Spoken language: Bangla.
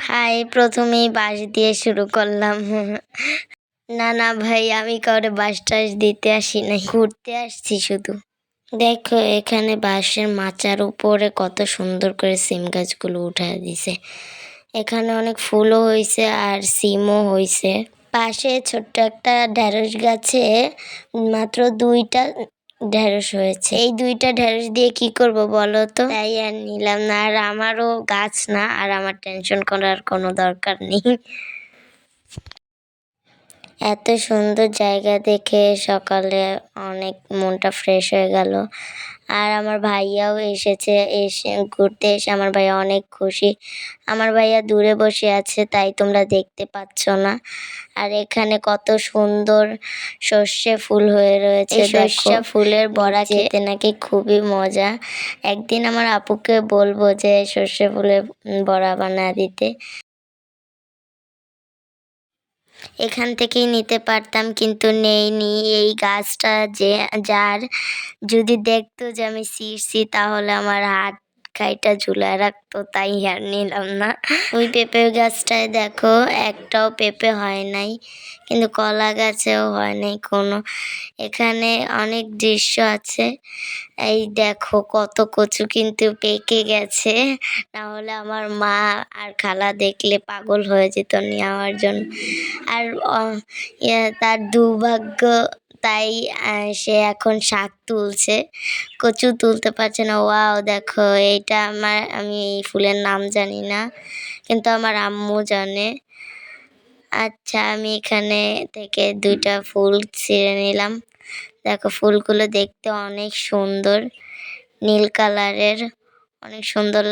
হাই, প্রথমেই বাঁশ দিয়ে শুরু করলাম। না না ভাই, আমি কাউরে বাঁশ টাশ দিতে আসি নাই, ঘুরতে আসছি শুধু। দেখো এখানে বাঁশের মাচার উপরে কত সুন্দর করে সিম গাছগুলো উঠায় দিছে। এখানে অনেক ফুলও হয়েছে আর সিমও হয়েছে। পাশে ছোট্ট একটা ঢেঁড়স গাছে মাত্র 2টা ঢেঁড়স হয়েছে। এই 2টা ঢেঁড়স দিয়ে কি করব বলো তো? তাই আর নিলাম না। আর আমারও গাছ না, আর আমার টেনশন করার কোনো দরকার নেই। এত সুন্দর জায়গা দেখে সকালে অনেক মনটা ফ্রেশ হয়ে গেল। আর আমার ভাইয়াও এসেছে, এসে ঘুরতে এসে আমার ভাইয়া অনেক খুশি। আমার ভাইয়া দূরে বসে আছে, তাই তোমরা দেখতে পাচ্ছ না। আর এখানে কত সুন্দর সর্ষে ফুল হয়ে রয়েছে। সর্ষে ফুলের বড়া খেতে নাকি খুবই মজা। একদিন আমার আপুকে বলবো যে সর্ষে ফুলের বড়া বানিয়ে দিতে। এখান থেকেই নিতে পারতাম, কিন্তু নেইনি। এই গাছটা যার যদি দেখতো যে আমি ছিঁড়ছি, তাহলে আমার হাত কাইটা ঝুলায় রাখতো, তাই আর নিলাম না। ওই পেঁপে গাছটায় দেখো একটাও পেঁপে হয় নাই, কিন্তু কলা গাছেও হয় নাই কোনো। এখানে অনেক দৃশ্য আছে। এই দেখো কত কচু কিন্তু পেকে গেছে, না হলে আমার মা আর খালা দেখলে পাগল হয়ে যেত নেওয়ার জন্য। আর তার দুর্ভাগ্য, তাই সে এখন শাক তুলছে, কচু তুলতে পারছে না। ওয়াও দেখো, আমি এই ফুলের নাম জানি না, কিন্তু আমার আম্মু জানে। আচ্ছা, আমি এখানে থেকে 2টা ফুল ছিঁড়ে নিলাম। দেখো ফুলগুলো দেখতে অনেক সুন্দর, নীল কালারের, অনেক সুন্দর।